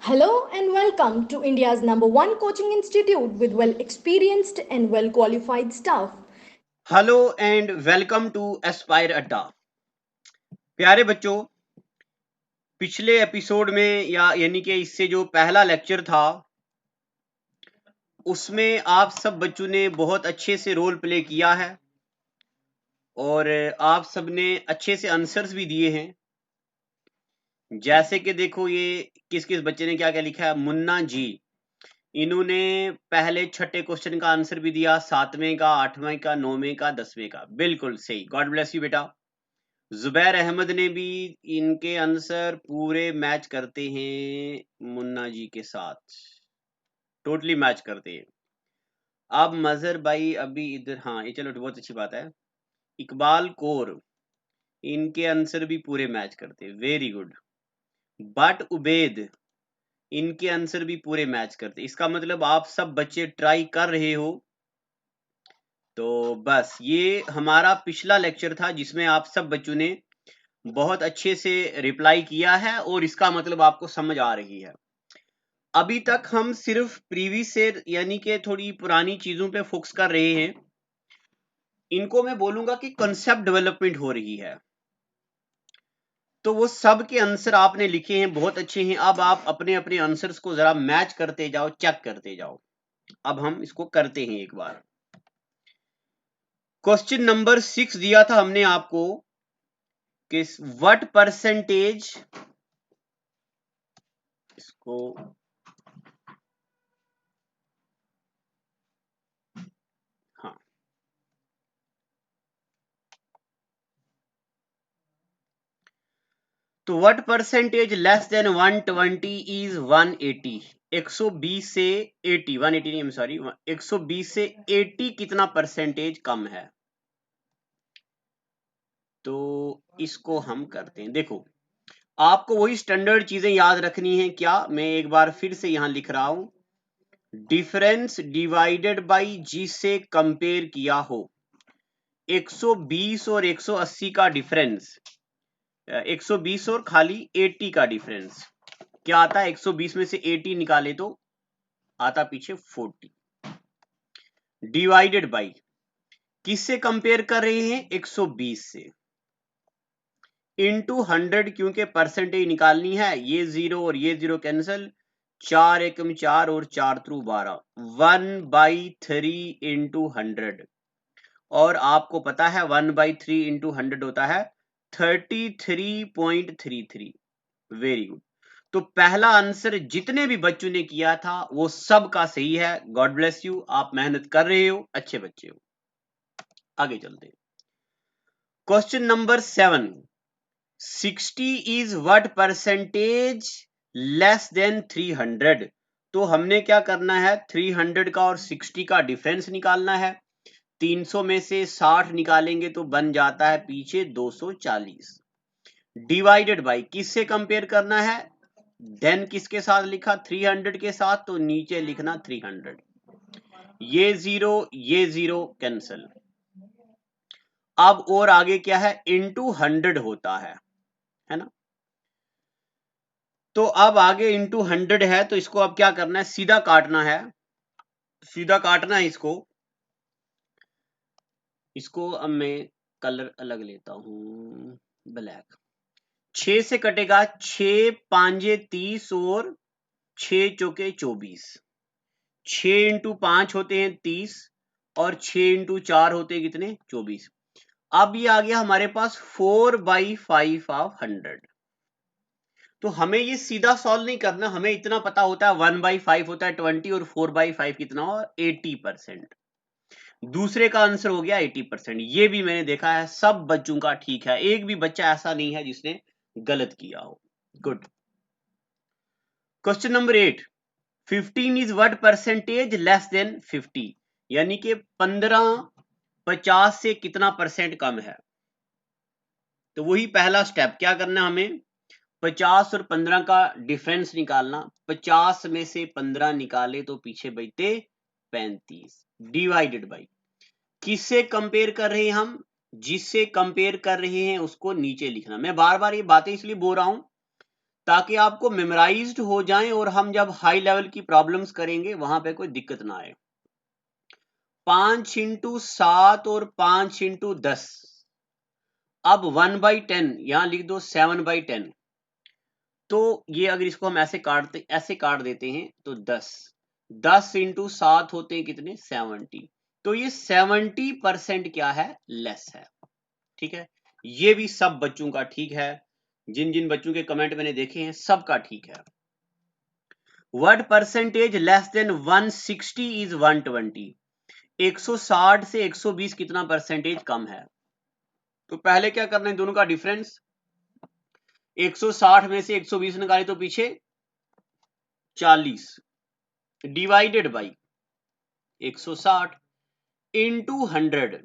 Hello and welcome to India's number one coaching institute with well experienced and well qualified staff. Hello and welcome to Aspire Adda. प्यारे बच्चों, पिछले episode में यानी कि इससे जो पहला लेक्चर था उसमें आप सब बच्चों ने बहुत अच्छे से रोल प्ले किया है और आप सब ने अच्छे से आंसर्स भी दिए हैं। जैसे कि देखो, ये किस किस बच्चे ने क्या क्या लिखा है। मुन्ना जी, इन्होंने पहले छठे क्वेश्चन का आंसर भी दिया, 7वें का, 8वें का, 9वें का, 10वें का। बिल्कुल सही, गॉड ब्लेस यू बेटा। जुबैर अहमद ने भी इनके आंसर पूरे मैच करते हैं मुन्ना जी के साथ, टोटली मैच करते हैं। अब मजहर भाई अभी इधर, हाँ ये चलो बहुत अच्छी बात है। इकबाल कौर, इनके आंसर भी पूरे मैच करते हैं, वेरी गुड। बट उबैद, इनके आंसर भी पूरे मैच करते, इसका मतलब आप सब बच्चे ट्राई कर रहे हो। तो बस ये हमारा पिछला लेक्चर था जिसमें आप सब बच्चों ने बहुत अच्छे से रिप्लाई किया है और इसका मतलब आपको समझ आ रही है। अभी तक हम सिर्फ प्रीवियस ईयर यानी कि थोड़ी पुरानी चीजों पे फोकस कर रहे हैं। इनको मैं बोलूंगा कि कंसेप्ट डेवलपमेंट हो रही है। तो वो सब के आंसर आपने लिखे हैं, बहुत अच्छे हैं। अब आप अपने अपने आंसर्स को जरा मैच करते जाओ, चेक करते जाओ। अब हम इसको करते हैं एक बार। क्वेश्चन नंबर 6 दिया था हमने आपको कि व्हाट परसेंटेज, इसको हाँ, तो what percentage less than 120 is 180। 120 से 80, 180 नहीं, सॉरी, 120 से 80 कितना परसेंटेज कम है। तो इसको हम करते हैं। देखो, आपको वही स्टैंडर्ड चीजें याद रखनी है। क्या, मैं एक बार फिर से यहां लिख रहा हूं, डिफरेंस डिवाइडेड बाई जी से कंपेयर किया हो। 120 और 180 का डिफरेंस, 120 और खाली 80 का डिफरेंस क्या आता है। 120 में से 80 निकाले तो आता पीछे 40, डिवाइडेड बाई किससे कंपेयर कर रहे हैं, 120 से, इनटू 100, क्योंकि परसेंटेज निकालनी है। ये जीरो और ये जीरो कैंसिल, 4 एकम 4 और 4 थ्रू 12, 1/3 इंटू 100। और आपको पता है 1/3 इंटू 100 होता है 33.33। Very good. तो पहला आंसर जितने भी बच्चों ने किया था वो सब का सही है। गॉड ब्लेस यू, आप मेहनत कर रहे हो, अच्छे बच्चे हो। आगे चलते हैं। Question number 7, 60 is what percentage less than 300। तो हमने क्या करना है, 300 का और 60 का डिफरेंस निकालना है। 300 में से 60 निकालेंगे तो बन जाता है पीछे 240, डिवाइडेड बाई किससे कंपेयर करना है, देन किसके साथ लिखा, 300 के साथ, तो नीचे लिखना 300। ये जीरो कैंसिल। अब और आगे क्या है, इनटू 100 होता है ना। तो अब आगे इनटू 100 है, तो इसको अब क्या करना है, सीधा काटना है, सीधा काटना है इसको। इसको अब मैं कलर अलग लेता हूं, ब्लैक। 6 से कटेगा, 6 पांजे 30 और 6 चौके 24। 6 इंटू 5 होते हैं 30 और 6 इंटू 4 होते हैं कितने, 24। अब ये आ गया हमारे पास 4/5 ऑफ 100। तो हमें ये सीधा सॉल्व नहीं करना, हमें इतना पता होता है 1/5 होता है 20 और 4/5 कितना हो, 80%। दूसरे का आंसर हो गया 80%। ये भी मैंने देखा है सब बच्चों का ठीक है, एक भी बच्चा ऐसा नहीं है जिसने गलत किया हो। Good. Question number 8, 15 is what percentage less than 50। यानी कि 15 50 से कितना परसेंट कम है। तो वही पहला स्टेप क्या करना है हमें, 50 और 15 का डिफरेंस निकालना। 50 में से 15 निकाले तो पीछे बचते 35, डिवाइडेड बाई किससे कंपेयर कर रहे हैं हम, जिससे कंपेयर कर रहे हैं उसको नीचे लिखना। मैं बार बार ये बातें इसलिए बोल रहा हूं ताकि आपको मेमोराइज्ड हो जाएं और हम जब हाई लेवल की प्रॉब्लम्स करेंगे वहां पे कोई दिक्कत ना आए। 5 इंटू 7 और 5 इंटू 10, अब 1/10 यहां लिख दो 7/10। तो ये अगर इसको हम ऐसे काट देते हैं तो 10 इंटू 7 होते हैं कितने 70। तो ये 70% क्या है लेस है। ठीक है, ये भी सब बच्चों का ठीक है, जिन जिन बच्चों के कमेंट मैंने देखे हैं सबका ठीक है। What percentage less than 160 is 120? 160 से 120 कितना परसेंटेज कम है? तो पहले क्या करना है, दोनों का डिफरेंस 160 में से 120 निकाले तो पीछे 40 डिवाइडेड बाई 160 इंटू 100,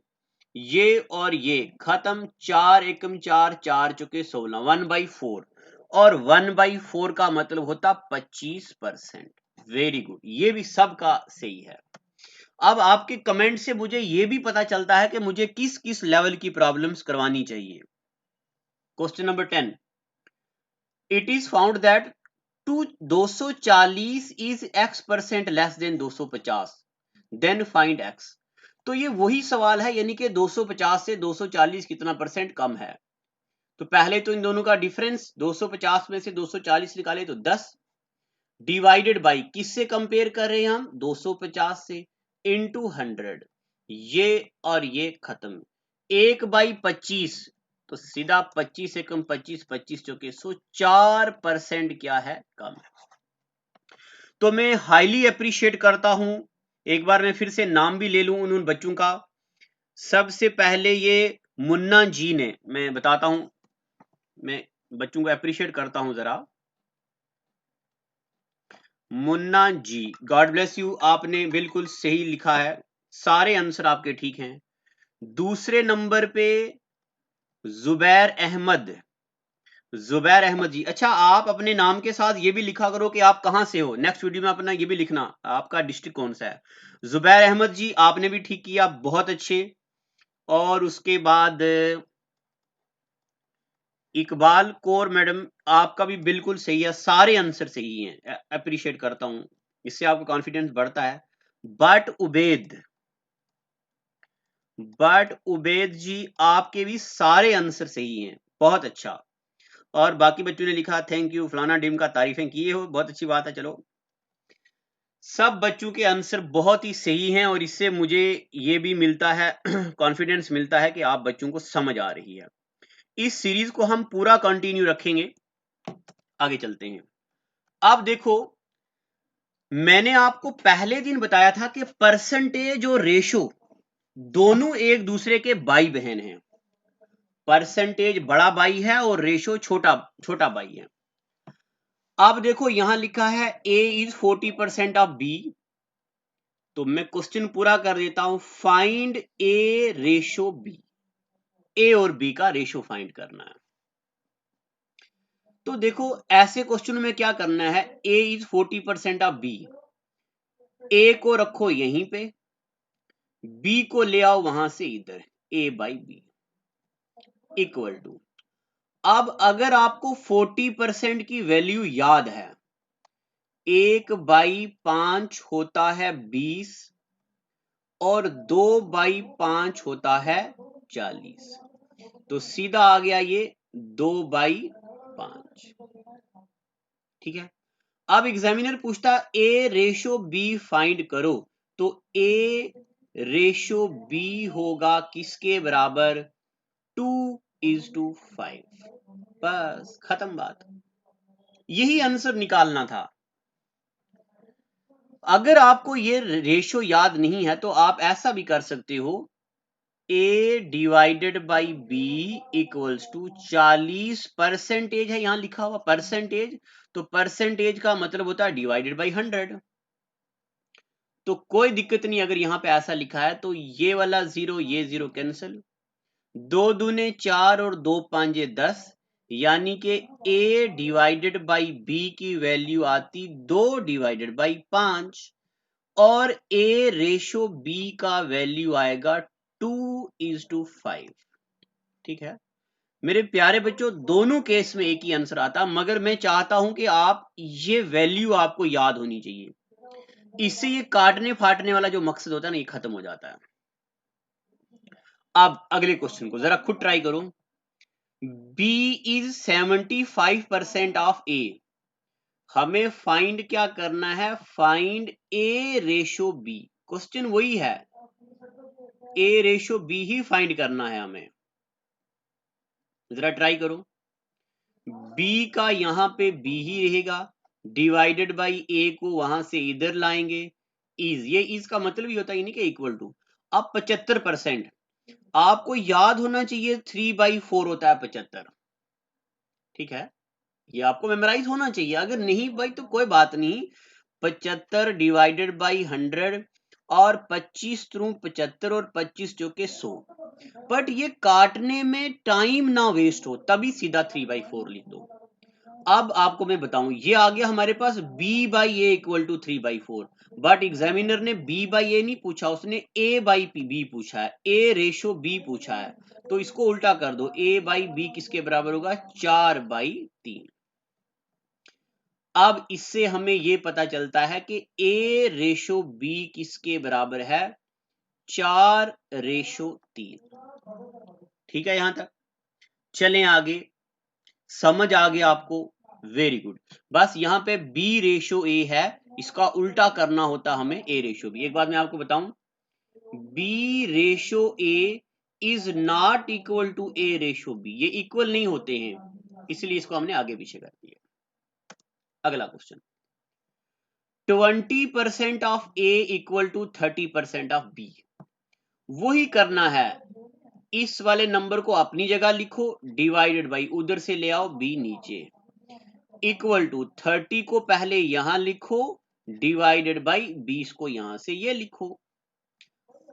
ये और ये खत्म, 4 एकम 4, 4 चुके 16, 1/4, और 1/4 का मतलब होता 25%। वेरी गुड, ये भी सबका सही है। अब आपके कमेंट से मुझे ये भी पता चलता है कि मुझे किस किस लेवल की प्रॉब्लम्स करवानी चाहिए। Question number 10, it is found that 240 is x% less than 250, then find x। तो ये वही सवाल है, यानी कि 250 से 240 कितना परसेंट कम है। तो पहले तो इन दोनों का डिफरेंस 250 में से 240 निकाले तो 10 डिवाइडेड बाई किससे कंपेयर कर रहे हैं हम 250 से, इंटू 100, ये और ये खत्म, 1/25, तो सीधा 25 से कम 25, 25 चौके 100, 4% क्या है कम है। तो मैं हाईली अप्रिशिएट करता हूं, एक बार मैं फिर से नाम भी ले लूं उन बच्चों का। सबसे पहले ये मुन्ना जी ने, मैं बताता हूं, मैं बच्चों को अप्रिशिएट करता हूं जरा। Munna ji, God bless you, आपने बिल्कुल सही लिखा है, सारे आंसर आपके ठीक हैं। दूसरे नंबर पे जुबैर अहमद, जुबैर अहमद जी, अच्छा आप अपने नाम के साथ ये भी लिखा करो कि आप कहां से हो, नेक्स्ट वीडियो में अपना ये भी लिखना आपका डिस्ट्रिक्ट कौन सा है। जुबैर अहमद जी आपने भी ठीक किया, बहुत अच्छे। और उसके बाद इकबाल कौर मैडम, आपका भी बिल्कुल सही है, सारे आंसर सही हैं, अप्रिशिएट करता हूं, इससे आपका कॉन्फिडेंस बढ़ता है। बट उबेद जी आपके भी सारे आंसर सही हैं, बहुत अच्छा। और बाकी बच्चों ने लिखा थैंक यू फलाना डिम का तारीफें किए हो, बहुत अच्छी बात है। चलो, सब बच्चों के आंसर बहुत ही सही हैं और इससे मुझे ये भी मिलता है कॉन्फिडेंस मिलता है कि आप बच्चों को समझ आ रही है। इस सीरीज को हम पूरा कंटिन्यू रखेंगे, आगे चलते हैं। अब देखो, मैंने आपको पहले दिन बताया था कि परसेंटेज और रेशो दोनों एक दूसरे के भाई बहन हैं। परसेंटेज बड़ा भाई है और रेशो छोटा छोटा भाई है। अब देखो यहां लिखा है a इज 40% ऑफ b, तो मैं क्वेश्चन पूरा कर देता हूं, find a ratio b, a और b का रेशो फाइंड करना है। तो देखो ऐसे क्वेश्चन में क्या करना है, a is 40% of b, a को रखो यहीं पे, b को ले आओ वहां से इधर, a/b इक्वल टू, अब अगर आपको 40% की वैल्यू याद है, 1/5 होता है 20 और 2/5 होता है 40, तो सीधा आ गया ये 2/5। ठीक है, अब एग्जामिनर पूछता a रेशो b फाइंड करो, तो a रेशो b होगा किसके बराबर, 2:5, बस खत्म बात, यही आंसर निकालना था। अगर आपको ये रेशो याद नहीं है तो आप ऐसा भी कर सकते हो, a divided by b equals to 40 percentage है, यहां लिखा हुआ परसेंटेज, तो परसेंटेज का मतलब होता है डिवाइडेड बाई 100। तो कोई दिक्कत नहीं, अगर यहां पे ऐसा लिखा है तो ये वाला 0 ये 0 कैंसिल, 2 दूने 4 और 2 5 10, यानी कि a डिवाइडेड बाई b की वैल्यू आती 2 डिवाइडेड बाई 5 और a रेशो b का वैल्यू आएगा 2:5। ठीक है, मेरे प्यारे बच्चों दोनों केस में एक ही आंसर आता, मगर मैं चाहता हूं कि आप ये वैल्यू आपको याद होनी चाहिए, इससे ये काटने फाटने वाला जो मकसद होता है ना ये खत्म हो जाता है। अब अगले क्वेश्चन को जरा खुद ट्राई करो। B is 75% of A। हमें फाइंड क्या करना है? Find A ratio B। Question वही है, A ratio B he find करना है हमें। जरा ट्राई करो। B का यहां पे B ही रहेगा, डिवाइडेड बाई A को वहां से इधर लाएंगे। इज, ये इज का मतलब ही होता है नहीं कि इक्वल टू। अब 75%, आपको याद होना चाहिए 3/4 होता है 75। ठीक है, ये आपको मेमोराइज होना चाहिए। अगर नहीं भाई तो कोई बात नहीं, 75 डिवाइडेड बाई 100 और 25 थ्रू 75 और 25 जो के 100। बट ये काटने में टाइम ना वेस्ट हो तभी सीधा 3/4 लिख दो। अब आपको मैं बताऊं, ये आ गया हमारे पास b by A equal to 3/4, but examiner ने b बाई ए नहीं पूछा, उसने a बाई b पूछा है, a रेशो b पूछा है। तो इसको उल्टा कर दो, a बाई b किसके बराबर होगा? 4/3। अब इससे हमें यह पता चलता है कि a रेशो b किसके बराबर है? 4/3। ठीक है, यहां तक चलें आगे। समझ आ गया आपको? Very good. बस यहां पे b रेशो a है, इसका उल्टा करना होता हमें a रेशो b। एक बात मैं आपको बताऊं, b ratio a is not equal to a ratio b। ये इक्वल नहीं होते हैं, इसलिए इसको हमने आगे पीछे कर दिया। अगला question, 20% of a equal to 30% of b। वही करना है, इस वाले नंबर को अपनी जगह लिखो, डिवाइडेड बाई उधर से ले आओ b नीचे, इक्वल टू 30 को पहले यहां लिखो, डिवाइडेड बाई 20 को यहां से ये लिखो।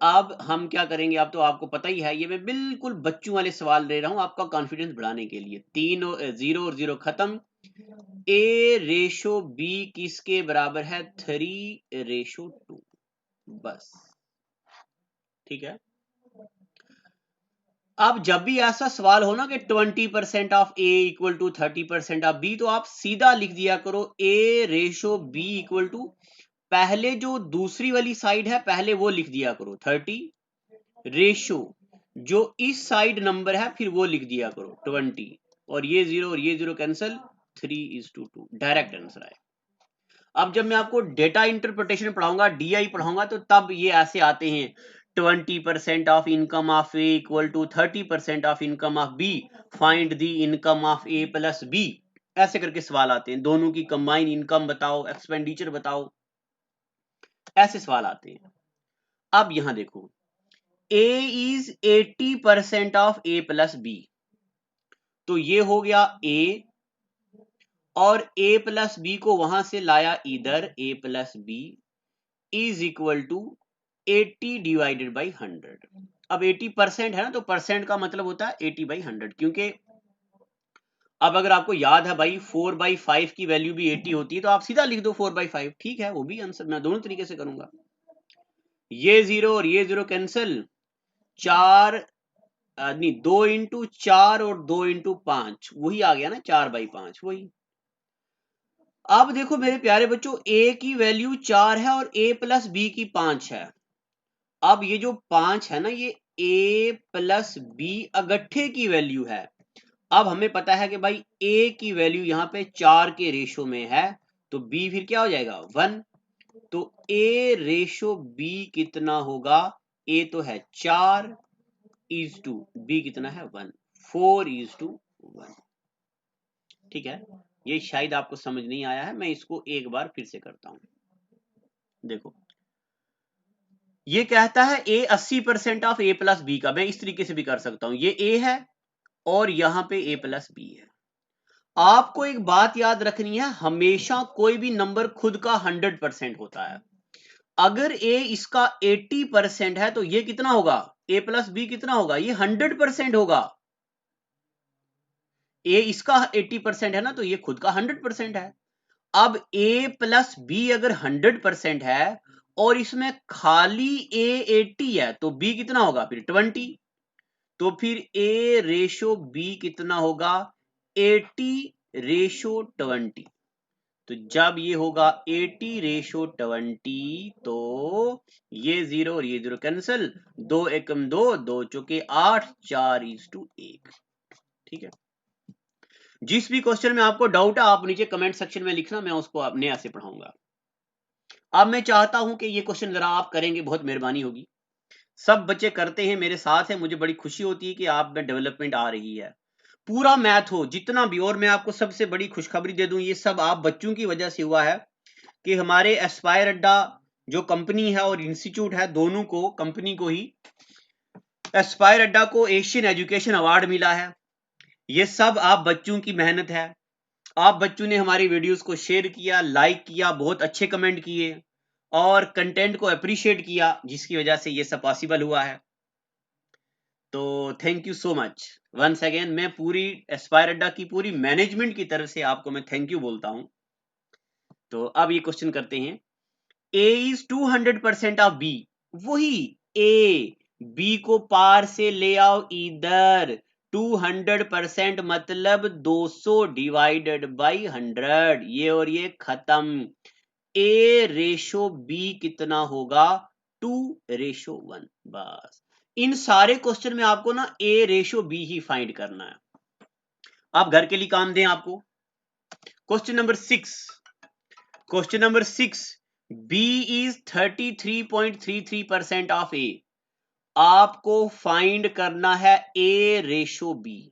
अब हम क्या करेंगे, अब तो आपको पता ही है, ये मैं बिल्कुल बच्चों वाले सवाल दे रहा हूं आपका कॉन्फिडेंस बढ़ाने के लिए। 3 0 और 0 खत्म। a रेशो b किसके बराबर है? 3/2। बस, ठीक है। अब जब भी ऐसा सवाल हो ना कि 20% of a equal to 30% of b, तो आप सीधा लिख दिया करो a ratio b equal to, पहले जो दूसरी वाली साइड है पहले वो लिख दिया करो 30, रेशो जो इस साइड नंबर है फिर वो लिख दिया करो 20, और ये 0 और ये 0 कैंसिल, 3:2। डायरेक्ट आंसर आए। अब जब मैं आपको डेटा इंटरप्रिटेशन पढ़ाऊंगा, DI पढ़ाऊंगा, तो तब ये ऐसे आते हैं, 20% of income of A equal to 30% of income of B, find the income of A plus B. ऐसे करके सवाल आते हैं, दोनों की कंबाइन इनकम बताओ, एक्सपेंडिचर बताओ, ऐसे सवाल आते हैं। अब यहां देखो, A is 80% of A plus B, तो ये हो गया ए, और a प्लस बी को वहां से लाया इधर, a plus B is equal to 80 divided by 100। अब 80% है ना, तो परसेंट का मतलब होता है 80/100, क्योंकि अब अगर आपको याद है भाई 4/5 की वैल्यू भी 80 होती है, तो आप सीधा लिख दो 4/5। ठीक है, वो भी आंसर मैं दोनों तरीके से करूंगा। ये 0 और ये 0 कैंसिल, 4 नहीं 2 इंटू 4 और 2 इंटू 5, वही आ गया ना 4/5 वही। अब देखो मेरे प्यारे बच्चों, a की वैल्यू 4 है और a प्लस बी की 5 है। अब ये जो 5 है ना, ये a प्लस बी अगट्ठे की वैल्यू है। अब हमें पता है कि भाई a की वैल्यू यहाँ पे 4 के रेशो में है, तो b फिर क्या हो जाएगा? 1। तो a रेशो b कितना होगा? a तो है 4:2, b कितना है? 1, 4:1। ठीक है, ये शायद आपको समझ नहीं आया है, मैं इसको एक बार फिर से करता हूं। देखो, ये कहता है a 80% of a plus B का, मैं इस तरीके से भी कर सकता हूं, ये a है और यहां पे a प्लस बी है। आपको एक बात याद रखनी है, हमेशा कोई भी नंबर खुद का 100% होता है। अगर a इसका 80% है तो ये कितना होगा? a प्लस बी कितना होगा? ये 100% होगा। a इसका 80% है ना, तो ये खुद का 100% है। अब a प्लस बी अगर 100% है और इसमें खाली a 80 है, तो b कितना होगा फिर? 20। तो फिर A रेशो B कितना होगा 80:20। तो जब ये होगा 80:20 तो ये 0 और ये 0 कैंसिल, 2 एकम 2, 2 चौके 8, 4:1। ठीक है। जिस भी क्वेश्चन में आपको डाउट है आप नीचे कमेंट सेक्शन में लिखना, मैं उसको अपने ऐसे पढ़ाऊंगा। अब मैं चाहता हूं कि ये क्वेश्चन जरा आप करेंगे, बहुत मेहरबानी होगी। सब बच्चे करते हैं, मेरे साथ है, मुझे बड़ी खुशी होती है कि आप में डेवलपमेंट आ रही है। पूरा मैथ हो जितना भी, और मैं आपको सबसे बड़ी खुशखबरी दे दूं, ये सब आप बच्चों की वजह से हुआ है कि हमारे एस्पायर अड्डा जो कंपनी है और इंस्टीट्यूट है, दोनों को, कंपनी को ही, एस्पायर अड्डा को एशियन एजुकेशन अवार्ड मिला है। ये सब आप बच्चों की मेहनत है। आप बच्चों ने हमारी वीडियोस को शेयर किया, लाइक किया, बहुत अच्छे कमेंट किए और कंटेंट को अप्रिशिएट किया, जिसकी वजह से ये सब पॉसिबल हुआ है। तो thank you so much once again. मैं पूरी एस्पायर अड्डा की पूरी मैनेजमेंट की तरफ से आपको मैं थैंक यू बोलता हूं। तो अब ये क्वेश्चन करते हैं। A is 200% of B। वही A, B को पार से ले आओ इधर। 200% मतलब 200 डिवाइडेड बाई 100, ये और ये खत्म। A रेशो B कितना होगा 2:1। बस इन सारे क्वेश्चन में आपको ना A ratio B he find करना है। आप घर के लिए काम दें आपको। Question number 6, question number 6, B is 33.33% of A। आपको फाइंड करना है A रेशो B।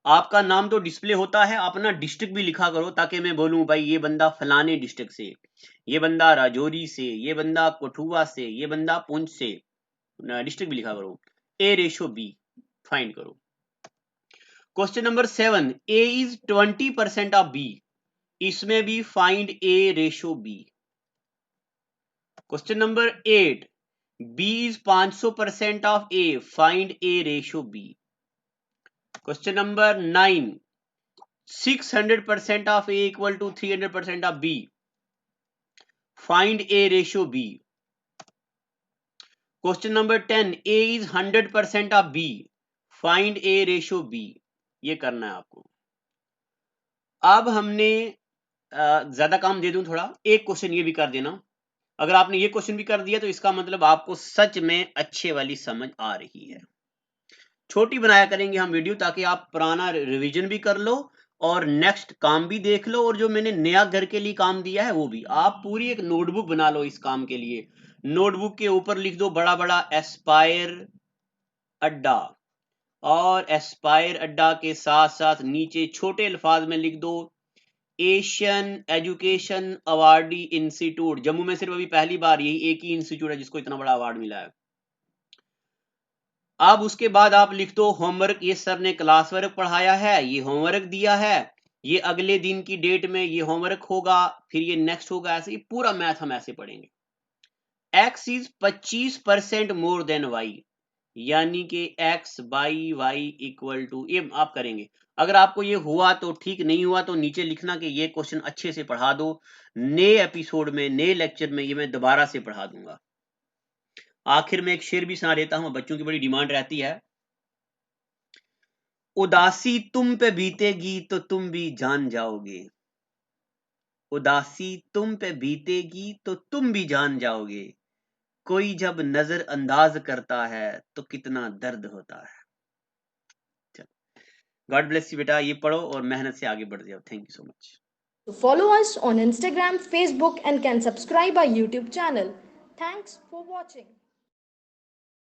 आपका नाम तो डिस्प्ले होता है, अपना डिस्ट्रिक्ट भी लिखा करो ताकि मैं बोलूं भाई ये बंदा फलाने डिस्ट्रिक्ट से, ये बंदा राजौरी से, ये बंदा कठुआ से, ये बंदा पुंछ से। डिस्ट्रिक्ट भी लिखा करो। A रेशो B फाइंड करो। Question number 7, A is 20% of B। इसमें भी find A ratio B। Question number 8, B is 500% of A, find A ratio B. Question number 9, 600% of A equal to 300% of B, find A ratio B. Question number 10, A is 100% of B, find A ratio B. ये करना है आपको। अब हमने ज्यादा काम दे दूं थोड़ा, एक क्वेश्चन ये भी कर देना। अगर आपने ये क्वेश्चन भी कर दिया तो इसका मतलब आपको सच में अच्छे वाली समझ आ रही है। छोटी बनाया करेंगे हम वीडियो ताकि आप पुराना रिवीजन भी कर लो और नेक्स्ट काम भी देख लो, और जो मैंने नया घर के लिए काम दिया है वो भी। आप पूरी एक नोटबुक बना लो इस काम के लिए। नोटबुक के ऊपर लिख दो बड़ा बड़ा एस्पायर अड्डा, और एस्पायर अड्डा के साथ साथ नीचे छोटे अल्फाज में लिख दो Asian education awardee institute. Jammu में सिर्फ अभी पहली बार यही एक ही इंस्टीट्यूट है जिसको इतना बड़ा अवार्ड मिला है। अब उसके बाद आप लिख दो होमवर्क, ये सर ने क्लास वर्क पढ़ाया है, ये होमवर्क दिया है, ये अगले दिन की डेट में ये होमवर्क होगा, फिर ये नेक्स्ट होगा, ऐसे ये पूरा मैथ हम ऐसे पढ़ेंगे। x is 25% more than y, यानी कि x by Y equal to, ये आप करेंगे। अगर आपको ये हुआ तो ठीक, नहीं हुआ तो नीचे लिखना कि ये क्वेश्चन अच्छे से पढ़ा दो, नए एपिसोड में नए लेक्चर में ये मैं दोबारा से पढ़ा दूंगा। आखिर में एक शेर भी सुना देता हूं, बच्चों की बड़ी डिमांड रहती है। उदासी तुम पे बीतेगी तो तुम भी जान जाओगे, उदासी तुम पे बीतेगी तो तुम भी जान जाओगे, कोई जब नजर अंदाज करता है तो कितना दर्द होता है। चलो, गॉड ब्लेस यू बेटा, ये पढ़ो और मेहनत से आगे बढ़ जाओ। Thank you so much. So follow us on Instagram, Facebook, and can subscribe our YouTube channel. Thanks for watching.